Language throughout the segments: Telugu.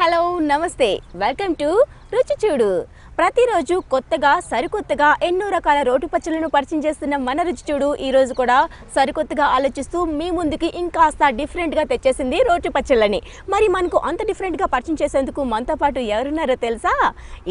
హలో నమస్తే వెల్కమ్ టు రుచి చూడు. ప్రతిరోజు కొత్తగా సరికొత్తగా ఎన్నో రకాల రోటి పచ్చళ్ళను పరిచయం చేస్తున్న మన రుచి చూడు ఈరోజు కూడా సరికొత్తగా ఆలోచిస్తూ మీ ముందుకి ఇంకాస్త డిఫరెంట్గా తెచ్చేసింది రోటి పచ్చళ్ళని. మరి మనకు అంత డిఫరెంట్గా పరిచయం చేసేందుకు మనతో పాటు ఎవరున్నారో తెలుసా?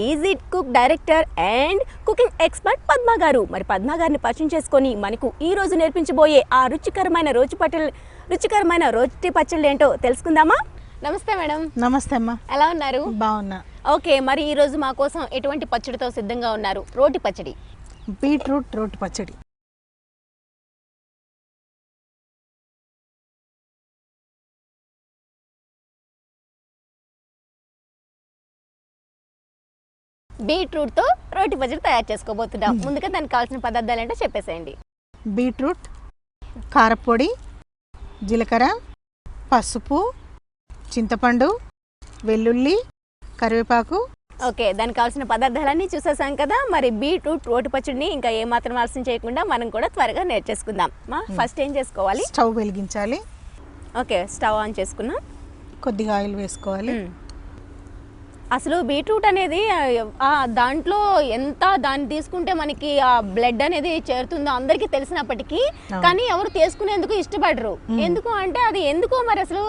Easy cook director and cooking expert Padma గారు. మరి పద్మ గారిని పరిచయం చేసుకొని మనకు ఈ రోజు నేర్పించబోయే ఆ రుచికరమైన రోటి పచ్చళ్ళు ఏంటో తెలుసుకుందామా? నమస్తే మేడం. నమస్తే అమ్మా. ఎలా ఉన్నారు? బాగున్నా. ఓకే, మరి ఈ రోజు మా కోసం ఎటువంటి పచ్చడితో సిద్ధంగా ఉన్నారు? రోటి పచ్చడి. బీట్రూట్ రోటి పచ్చడి. బీట్రూట్తో రోటి పచ్చడి తయారు చేసుకోబోతున్నాం. ముందుగా దానికి కావాల్సిన పదార్థాలు ఏంటో చెప్పేసేయండి. బీట్రూట్, కారపొడి, జీలకర్ర, పసుపు, చింతపండు, వెల్లుల్లి, కరివేపాకు. ఓకే, దానికి కావాల్సిన పదార్థాలన్నీ చూసేసాం కదా. మరి బీట్రూట్ రోటి పచ్చడిని ఇంకా ఏమాత్రం ఆలస్యం చేయకుండా మనం కూడా త్వరగా నేర్చేసుకుందాం. ఫస్ట్ ఏం చేసుకోవాలి? స్టవ్ వెలిగించాలి. ఓకే, స్టవ్ ఆన్ చేసుకున్నాం. కొద్దిగా ఆయిల్ వేసుకోవాలి. అసలు బీట్రూట్ అనేది దాంట్లో ఎంత దాన్ని తీసుకుంటే మనకి ఆ బ్లడ్ అనేది చేరుతుందో అందరికీ తెలిసినప్పటికీ కానీ ఎవరు తీసుకునేందుకు ఇష్టపడరు. ఎందుకు అంటే అది ఎందుకో మరి అసలు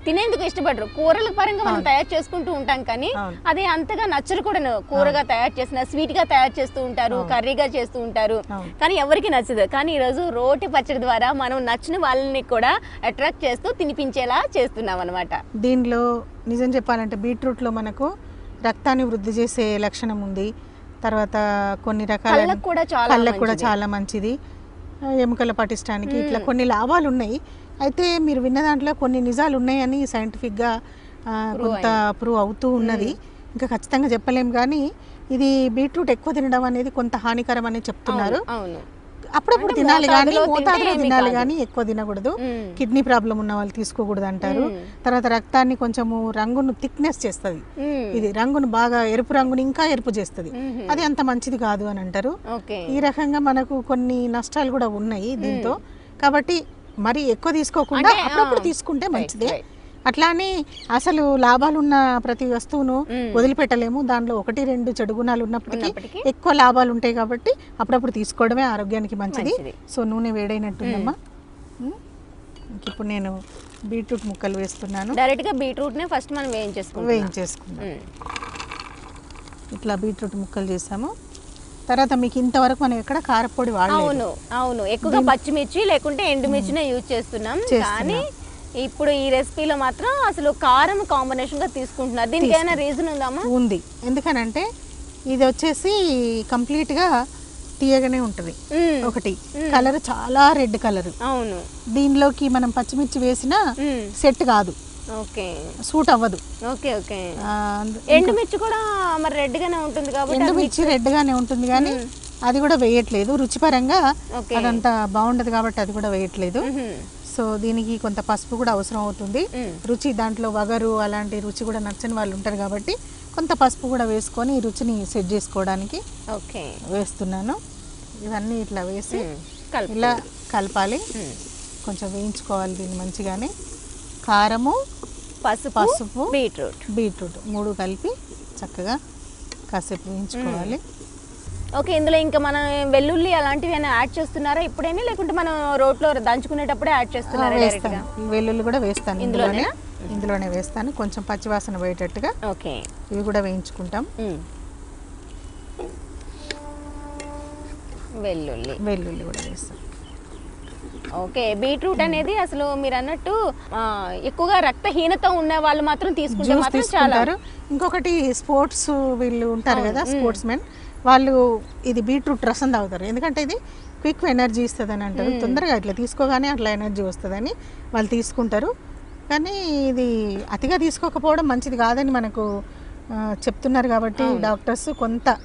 తినేందుకు ఇష్టపడరు. కూరల పరంగా మనం తయారు చేసుకుంటూ ఉంటాం కానీ అది అంతగా నచ్చరు కూడా. కూరగా తయారు చేసిన స్వీట్ గా తయారు చేస్తూ ఉంటారు, కర్రీగా చేస్తూ ఉంటారు, కానీ ఎవరికి నచ్చదు. కానీ ఈరోజు రోటి పచ్చడి ద్వారా మనం నచ్చిన వాళ్ళని కూడా అట్రాక్ట్ చేస్తూ తినిపించేలా చేస్తున్నాం అనమాట. దీనిలో నిజం చెప్పాలంటే బీట్రూట్లో మనకు రక్తాన్ని వృద్ధి చేసే లక్షణం ఉంది. తర్వాత కొన్ని రకాల కళ్ళకు కూడా చాలా మంచిది, ఎముకల పటిష్టానికి ఇట్లా కొన్ని లాభాలు ఉన్నాయి. అయితే మీరు విన్న దాంట్లో కొన్ని నిజాలు ఉన్నాయని సైంటిఫిక్గా కొంత ప్రూవ్ అవుతూ ఉన్నది. ఇంకా ఖచ్చితంగా చెప్పలేము కానీ ఇది బీట్రూట్ ఎక్కువ తినడం అనేది కొంత హానికరం అని చెప్తున్నారు. అప్పుడప్పుడు తినాలి కానీ మోతాదులో తినాలి కానీ ఎక్కువ తినకూడదు. కిడ్నీ ప్రాబ్లం ఉన్న వాళ్ళు తీసుకోకూడదు అంటారు. తర్వాత రక్తాన్ని కొంచెము రంగును థిక్నెస్ చేస్తుంది. ఇది రంగును బాగా ఎరుపు రంగుని ఇంకా ఎరుపు చేస్తుంది. అది అంత మంచిది కాదు అని అంటారు. ఈ రకంగా మనకు కొన్ని నష్టాలు కూడా ఉన్నాయి దీంతో. కాబట్టి మరి ఎక్కువ తీసుకోకుండా అప్పుడప్పుడు తీసుకుంటే మంచిదే. అట్లానే అసలు లాభాలున్న ప్రతి వస్తువును వదిలిపెట్టలేము. దాంట్లో 1-2 చెడు గుణాలు ఉన్నప్పటికీ ఎక్కువ లాభాలు ఉంటాయి కాబట్టి అప్పుడప్పుడు తీసుకోవడమే ఆరోగ్యానికి మంచిది. సో నూనె వేడైనట్టుందమ్మా. ఇప్పుడు నేను బీట్రూట్ ముక్కలు వేస్తున్నాను. డైరెక్ట్ గా బీట్రూట్ నే ఫస్ట్ మనం వేయించేసుకుందాం. ఇట్లా బీట్రూట్ ముక్కలు చేసాము. తర్వాత మీకు ఇంతవరకు మనం ఎక్కడ కారపొడి వాడలేదు. అవును, ఎక్కువగా పచ్చిమిర్చి లేకుంటే ఎండుమిర్చినే యూజ్ చేస్తున్నాం. కానీ ఇప్పుడు ఈ రెసిపీలో మాత్రం అసలు కారం కాంబినేషన్ గా తీసుకుంటున్నారు. దీనికి ఏమైనా రీజన్ ఉందామా? ఉంది. ఎందుకనంటే ఇది వచ్చేసి కంప్లీట్ గా తీయగానే ఉంటుంది. ఒకటి కలర్ చాలా రెడ్ కలర్. అవును, దీనిలోకి మనం పచ్చిమిర్చి వేసినా సెట్ కాదు, సూట్ అవ్వదు. ఎండుమిర్చి కూడా మరి రెడ్ గానే ఉంటుంది కాబట్టి ఎండుమిర్చి రెడ్ గానే ఉంటుంది కానీ అది కూడా వేయట్లేదు. రుచిపరంగా అదంతా బాగుండదు కాబట్టి అది కూడా వేయట్లేదు. సో దీనికి కొంత పసుపు కూడా అవసరం అవుతుంది. రుచి దాంట్లో వగరు అలాంటి రుచి కూడా నచ్చని వాళ్ళు ఉంటారు కాబట్టి కొంత పసుపు కూడా వేసుకొని ఈ రుచిని సెట్ చేసుకోవడానికి వేస్తున్నాను. ఇవన్నీ ఇట్లా వేసి ఇలా కలపాలి. కొంచెం వేయించుకోవాలి దీన్ని మంచిగానే. కారము, పసుపు, బీట్రూట్ 3 కలిపి చక్కగా కాసేపు వేయించుకోవాలి. ఓకే, ఇందులో ఇంకా మనం వెల్లుల్లి అలాంటివి యాడ్ చేస్తున్నారా ఇప్పుడైనా, లేకుంటే మనం రోట్లో దంచుకునేటప్పుడే యాడ్ చేస్తున్నారా? వెల్లుల్లి కూడా వేస్తాను ఇందులోనే వేస్తాను. కొంచెం పచ్చివాసన పోయేటట్టుగా ఇవి కూడా వేయించుకుంటాం. వెల్లుల్లి కూడా వేస్తాం. ఓకే, బీట్రూట్ అనేది అసలు మీరు అన్నట్టు ఎక్కువగా రక్తహీనత ఉన్న వాళ్ళు మాత్రం తీసుకుంటారు. ఇంకొకటి స్పోర్ట్స్ వీళ్ళు ఉంటారు కదా, స్పోర్ట్స్ మెన్, వాళ్ళు ఇది బీట్రూట్ రసం తాగుతారు. ఎందుకంటే ఇది క్విక్ ఎనర్జీ ఇస్తుంది అని అంటారు. తొందరగా ఇట్లా తీసుకోగానే అట్లా ఎనర్జీ వస్తుందని వాళ్ళు తీసుకుంటారు. కానీ ఇది అతిగా తీసుకోకపోవడం మంచిది కాదని మనకు చెప్తున్నారు కాబట్టి డాక్టర్స్ కొంత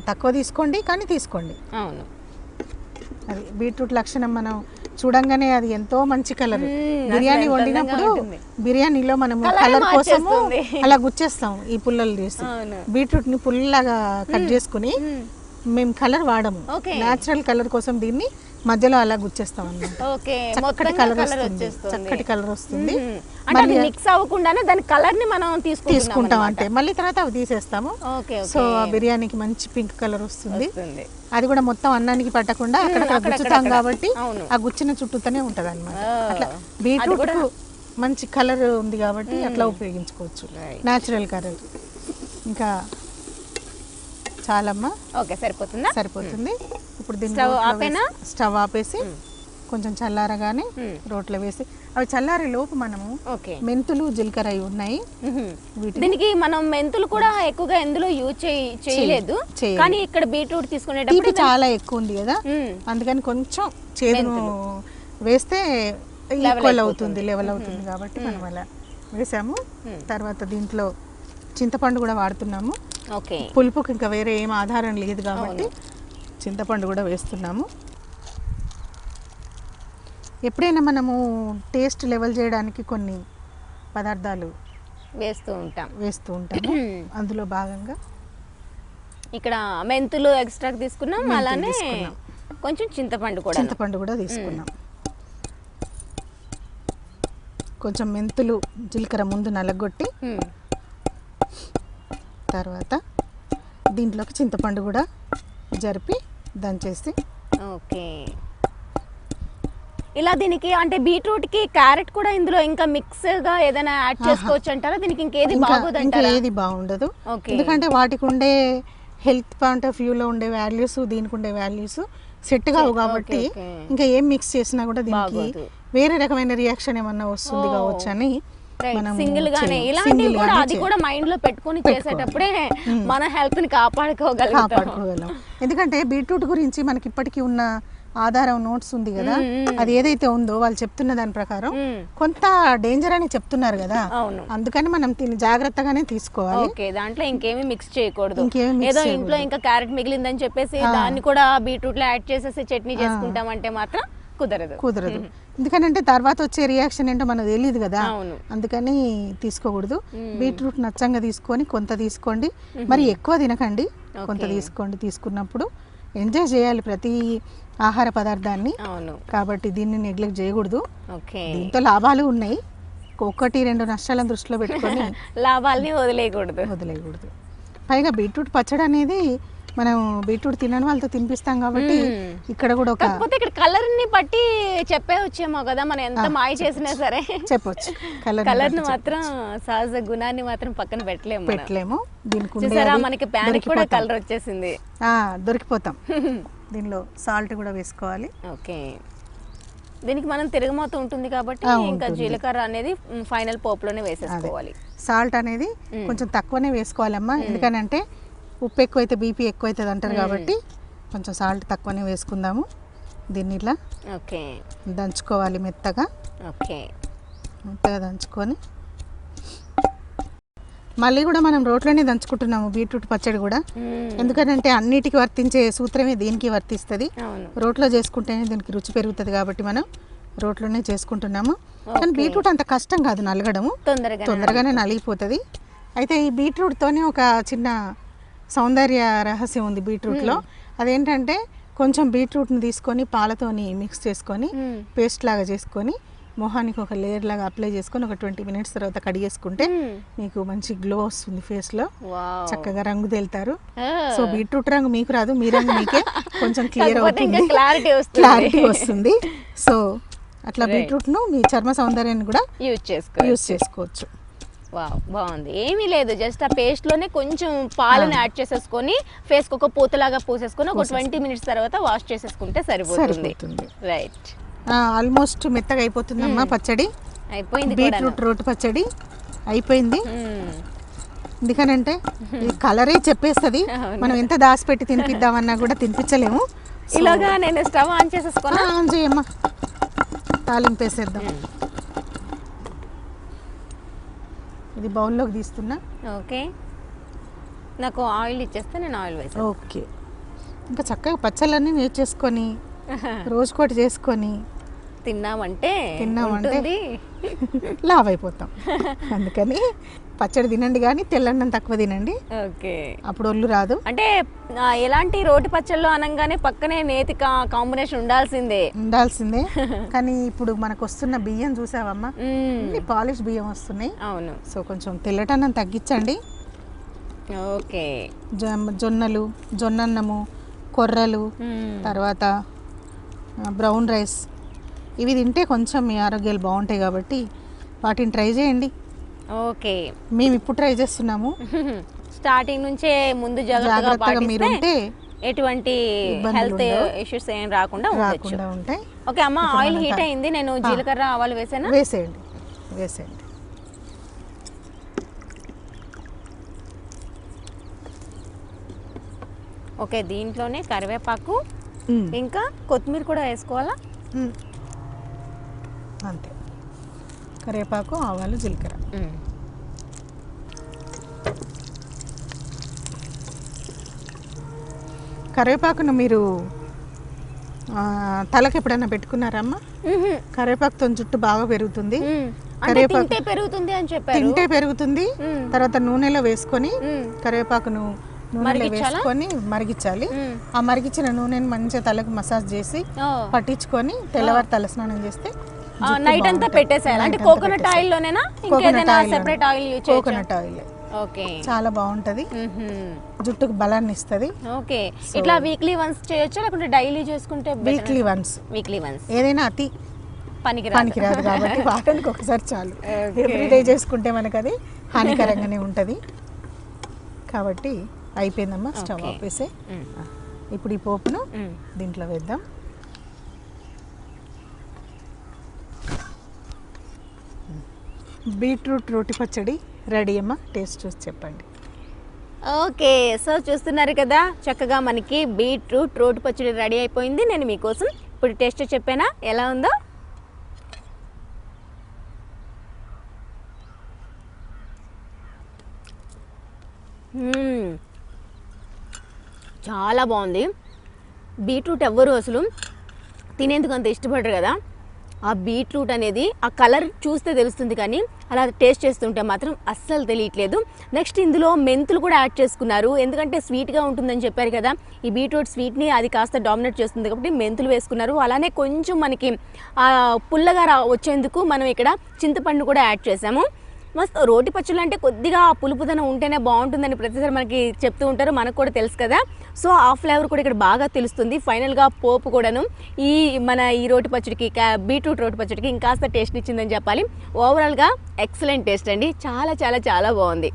తక్కువ తీసుకోండి కానీ తీసుకోండి. అవును, అది బీట్రూట్ లక్షణం. మనం చూడంగానే అది ఎంతో మంచి కలర్. బిర్యానీ వండినప్పుడు బిర్యానీలో మనం కలర్ కోసము అలా గుచ్చేస్తాం ఈ పుల్లలు తీసి. బీట్రూట్ ని పుల్లలాగా కట్ చేసుకుని మేము కలర్ వాడము, న్యాచురల్ కలర్ కోసం దీన్ని మధ్యలో అలా గుచ్చేస్తాం అన్నమాట. ఓకే, చక్కటి మొత్తం కలర్ కలర్ వస్తుంది, వచ్చేస్తుంది. చక్కటి కలర్ వస్తుంది. అంటే అది మిక్స్ అవ్వకుండానే దాని కలర్ ని మనం తీసుకుంటాం అంటే మళ్ళీ తర్వాత అవి తీసేస్తాము. ఓకే, సో ఆ బిర్యానీకి మంచి పింక్ కలర్ వస్తుంది. వస్తుంది. అది కూడా మొత్తం అన్నానికి పట్టకుండా అక్కడ గుచ్చుతాం కాబట్టి అవును. ఆ గుచ్చిన చుట్టూతోనే ఉంటది అనమాట. అట్లా బీట్రూట్ మంచి కలర్ ఉంది కాబట్టి అట్లా ఉపయోగించుకోవచ్చు, న్యాచురల్ కలర్. ఇంకా చాలమ్మా, ఓకే సరిపోతుందా? సరిపోతుంది. ఇప్పుడు స్టవ్ ఆపేనా? స్టవ్ ఆపేసి కొంచెం చల్లారగానే రోట్లో వేసి, అవి చల్లారే లోపు మనము ఓకే మెంతులు జీలకర్ర అవి ఉన్నాయి. దీనికి మనం మెంతులు కూడా ఎక్కువగా ఎందులో యూజ్ చేయలేదు, కానీ ఇక్కడ బీట్రూట్ తీసుకునేటప్పుడు చాలా ఎక్కువ ఉంది కదా, అందుకని కొంచెం చేదును వేస్తే ఈక్వల్ అవుతుంది, లెవెల్ అవుతుంది కాబట్టి మనం అలా వేసాము. తర్వాత దీంట్లో చింతపండు కూడా వాడుతున్నాము. ఓకే, పులుపుకి ఇంకా వేరే ఏం ఆధారం లేదు కాబట్టి చింతపండు కూడా వేస్తున్నాము. ఎప్పుడైనా మనము టేస్ట్ లెవెల్ చేయడానికి కొన్ని పదార్థాలు వేస్తూ ఉంటాము. అందులో భాగంగా ఇక్కడ మెంతులు ఎక్స్ట్రా తీసుకున్నాం, అలానే కొంచెం చింతపండు కూడా తీసుకున్నాం. కొంచెం మెంతులు జీలకర్ర ముందు నలగొట్టి తర్వాత దీంట్లోకి చింతపండు కూడా జరిపి దంచేసి. ఓకే, ఇలా దీనికి అంటే బీట్రూట్ కి క్యారెట్ కూడా ఇందులో ఇంకా మిక్స్ గా ఏదైనా యాడ్ చేసుకోవచ్చు అంటారా? దీనికి ఇంకేది బాగోదంటారా? ఏది బాగుండదు, ఎందుకంటే వాటికి ఉండే హెల్త్ పాయింట్ ఆఫ్ వ్యూలో ఉండే వాల్యూస్ దీనికి ఉండే వాల్యూస్ సెట్ కావు కాబట్టి ఇంకా ఏం మిక్స్ చేసినా కూడా దీనికి వేరే రకమైన రియాక్షన్ ఏమన్నా వస్తుంది కావచ్చు అని సింగిల్ గానే ఇలాంటివి కూడా అది కూడా మైండ్ లో పెట్టుకొని చేసేటప్పుడే మన హెల్త్ ని కాపాడుకోగలం. ఎందుకంటే బీట్రూట్ గురించి మనకి ఇప్పటికీ ఉన్న ఆధారం నోట్స్ ఉంది కదా, అది ఏదైతే ఉందో వాళ్ళు చెప్తున్న దాని ప్రకారం కొంత డేంజర్ అని చెప్తున్నారు కదా, అందుకని మనం దీన్ని జాగ్రత్తగానే తీసుకోవాలి. ఓకే, దాంట్లో ఇంకేమీ మిక్స్ చేయకూడదు. ఏదో ఇంట్లో ఇంకా క్యారెట్ మిగిలిందని చెప్పేసి దాన్ని కూడా బీట్రూట్ లో యాడ్ చేసేసి చట్నీ చేసుకుంటామంటే మాత్రం కుదరదు. ఎందుకంటే తర్వాత వచ్చే రియాక్షన్ ఏంటో మనకు తెలియదు కదా, అందుకని తీసుకోకూడదు. బీట్రూట్ నచ్చంగా తీసుకొని కొంత తీసుకోండి, మరి ఎక్కువ తినకండి, కొంత తీసుకోండి. తీసుకున్నప్పుడు ఎంజాయ్ చేయాలి ప్రతి ఆహార పదార్థాన్ని, కాబట్టి దీన్ని నెగ్లెక్ట్ చేయకూడదు. దీంతో లాభాలు ఉన్నాయి, 1-2 నష్టాలను దృష్టిలో పెట్టుకొని లాభాలని వదిలేయకూడదు. పైగా బీట్రూట్ పచ్చడి అనేది మనం బీట్రూట్ తినని వాళ్ళతో తినిపిస్తాం కాబట్టి ఇక్కడ కూడా కాకపోతే ఇక్కడ కలర్ ని బట్టి చెప్పేవచ్చేమో కదా, మనం ఎంత మాయ చేసినా సరే చెప్పొచ్చు. కలర్ ని మాత్రం సహజ గుణాన్ని మాత్రం పక్కన పెట్టలేము. దీనికి మనకి ప్యాన్ కూడా కలర్ వచ్చేసింది, దొరికిపోతాం. దీనిలో సాల్ట్ కూడా వేసుకోవాలి. ఓకే, దీనికి మనం తిరగమోత ఉంటుంది కాబట్టి ఇంకా జీలకర్ర అనేది ఫైనల్ పోపులోనే వేసేసుకోవాలి. సాల్ట్ అనేది కొంచెం తక్కువనే వేసుకోవాలమ్మా, ఎందుకనంటే ఉప్పు ఎక్కువైతే బీపీ ఎక్కువైతుంది అంటారు కాబట్టి కొంచెం సాల్ట్ తక్కువనే వేసుకుందాము. దీన్ని ఇలా దంచుకోవాలి మెత్తగా. మెత్తగా దంచుకొని మళ్ళీ కూడా మనం రోట్లోనే దంచుకుంటున్నాము బీట్రూట్ పచ్చడి కూడా, ఎందుకంటే అన్నిటికీ వర్తించే సూత్రమే దీనికి వర్తిస్తుంది. రోట్లో చేసుకుంటేనే దీనికి రుచి పెరుగుతుంది కాబట్టి మనం రోట్లోనే చేసుకుంటున్నాము. కానీ బీట్రూట్ అంత కష్టం కాదు నలగడము, తొందరగానే నలిగిపోతుంది. అయితే ఈ బీట్రూట్తోనే ఒక చిన్న సౌందర్య రహస్యం ఉంది బీట్రూట్లో. అదేంటంటే కొంచెం బీట్రూట్ని తీసుకొని పాలతోని మిక్స్ చేసుకొని పేస్ట్ లాగా చేసుకొని మొహానికి ఒక లేయర్ లాగా అప్లై చేసుకొని ఒక 20 మినిట్స్ తర్వాత కడిగేసుకుంటే మీకు మంచి గ్లో వస్తుంది ఫేస్ లో, చక్కగా రంగు తేలుతారు. సో బీట్రూట్ రంగు మీకు రాదు, మీ రంగు మీకే కొంచెం క్లియర్ అవుతుంది, క్లారిటీ వస్తుంది. సో అట్లా బీట్రూట్ ను మీ చర్మ సౌందర్యాన్ని కూడా యూజ్ చేసుకోవచ్చు. బాగుంది. ఏమీ లేదు, జస్ట్ ఆ పేస్ట్ లోనే కొంచెం పాలను యాడ్ చేసేసుకొని ఫేస్ కి ఒక పూతలాగా పూసేసుకొని ఒక 20 మినిట్స్ తర్వాత వాష్ చేసేసుకుంటే సరిపోతుంది. రైట్, ఆల్మోస్ట్ మెత్తగా అయిపోతుందమ్మా పచ్చడి. అయిపోయింది, బీట్రూట్ రోటి పచ్చడి అయిపోయింది. ఎందుకనంటే ఈ కలరే చెప్పేస్తుంది, మనం ఎంత దాచిపెట్టి తినిపిద్దామన్నా కూడా తినిపించలేము. ఇలాగా నేను స్టవ్ ఆన్ చేసేసుకున్నా. ఆన్ చేయమ్మా, తాలింపేసేద్దాం. ఇది బౌల్లోకి తీస్తున్నా. ఓకే, నాకు ఆయిల్ ఇచ్చేస్తే నేను ఆయిల్ వేసాను. ఓకే, ఇంకా చక్కగా పచ్చళ్ళన్నీ నేర్చేసుకొని రోజుకోటి చేసుకొని తిన్నామంటే లావ్ అయిపోతాం. అందుకని పచ్చడి తినండి కానీ తెల్లన్నం తక్కువ తినండి, ఓకే. అప్పుడు ఒళ్ళు రాదు. అంటే ఎలాంటి రోటి పచ్చళ్ళు అనగానే పక్కనే నేతి కాంబినేషన్ ఉండాల్సిందే. కానీ ఇప్పుడు మనకు వస్తున్న బియ్యం చూసావమ్మా, అన్ని పాలిష్ బియ్యం వస్తున్నాయి. అవును. సో కొంచెం తెల్లటన్నం తగ్గించండి. ఓకే. జొన్నలు, జొన్నన్నము, కొర్రలు, తర్వాత బ్రౌన్ రైస్, ఇవి తింటే కొంచెం మీ ఆరోగ్యాలు బాగుంటాయి కాబట్టి వాటిని ట్రై చేయండి. ఓకే. మేము ఇప్పుడు ట్రై చేస్తున్నాము. స్టార్టింగ్ నుంచే ముందు జాగ్రత్తగా మీరు ఉంటే ఎటువంటి హెల్త్ ఇష్యూస్ ఏం రాకుండా ఉంటాయి. ఓకే అమ్మ, ఆయిల్ హీట్ అయింది, నేను జీలకర్ర ఆవాలు వేసేయండి. ఓకే. దీంట్లోనే కరివేపాకు ఇంకా కొత్తిమీర కూడా వేసుకోవాలా? అంతే. కరివేపాకు, ఆవాలు, జీలకర్ర. కరివేపాకును మీరు తలకి ఎప్పుడైనా పెట్టుకున్నారమ్మా? కరివేపాకుతో జుట్టు బాగా పెరుగుతుంది. కరివేపాకు పెరుగుతుంది అని చెప్పారు. తింటే పెరుగుతుంది. తర్వాత నూనెలో వేసుకొని కరివేపాకును నూనెలో వేసుకొని మరిగించాలి. ఆ మరిగించిన నూనెని మంచిగా తలకు మసాజ్ చేసి పట్టించుకొని తెల్లవారు తలస్నానం చేస్తే నైట్ అంతా పెట్టేసేయాలి. అంటే కోకోనట్ ఆయిల్ లోనేనా, ఇంకేదైనా సెపరేట్ ఆయిల్ యూజ్ చేయొచ్చా? Coconut oil. ఓకే. చాలా బాగుంటది, జుట్టుకు బలాన్ని ఇస్తుంది. ఓకే. ఇట్లా వీక్లీ వన్స్ చేయొచ్చా లేకుంటే డైలీ చేసుకుంటే? Weekly once. ఏదైనా అతి పనికిరాదు కాబట్టి వారానికి ఒకసారి చాలు. ఎవ్రీడే చేసుకుంటే మనకు అది హానికరంగానే ఉంటుంది కాబట్టి. అయిపోయిందమ్మా, స్టవ్ ఆపేసే. ఇప్పుడు ఈ పోపును దీంట్లో వేద్దాం. బీట్రూట్ రోటి పచ్చడి రెడీ అమ్మా. టేస్ట్ చూసి చెప్పండి. ఓకే. సో చూస్తున్నారు కదా, చక్కగా మనకి బీట్రూట్ రోటి పచ్చడి రెడీ అయిపోయింది. నేను మీకోసం ఇప్పుడు టేస్ట్ చెప్పానా, ఎలా ఉందో? చాలా బాగుంది. బీట్రూట్ ఎవ్వరు అసలు తినేందుకు అంత ఇష్టపడరు కదా. ఆ బీట్రూట్ అనేది ఆ కలర్ చూస్తే తెలుస్తుంది, కానీ అలా టేస్ట్ చేస్తుంటే మాత్రం అస్సలు తెలియట్లేదు. నెక్స్ట్ ఇందులో మెంతులు కూడా యాడ్ చేసుకున్నారు, ఎందుకంటే స్వీట్గా ఉంటుందని చెప్పారు కదా. ఈ బీట్రూట్ స్వీట్ని అది కాస్త డామినేట్ చేస్తుంది కాబట్టి మెంతులు వేసుకున్నారు. అలానే కొంచెం మనకి పుల్లగా వచ్చేందుకు మనం ఇక్కడ చింతపండు కూడా యాడ్ చేసాము. మస్తు రోటి పచ్చళ్ళు అంటే కొద్దిగా పులుపుదనం ఉంటేనే బాగుంటుందని ప్రతిసారి మనకి చెప్తూ ఉంటారు, మనకు కూడా తెలుసు కదా. సో ఆ ఫ్లేవర్ కూడా ఇక్కడ బాగా తెలుస్తుంది. ఫైనల్గా పోపు కూడాను ఈ రోటి పచ్చడికి, బీట్రూట్ రోటి పచ్చడికి ఇంకాస్త టేస్ట్ ఇచ్చిందని చెప్పాలి. ఓవరాల్గా ఎక్సలెంట్ టేస్ట్ అండి, చాలా చాలా చాలా బాగుంది.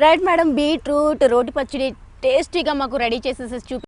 రైట్ మేడం, బీట్రూట్ రోటి పచ్చడి టేస్టీగా మాకు రెడీ చేసేసి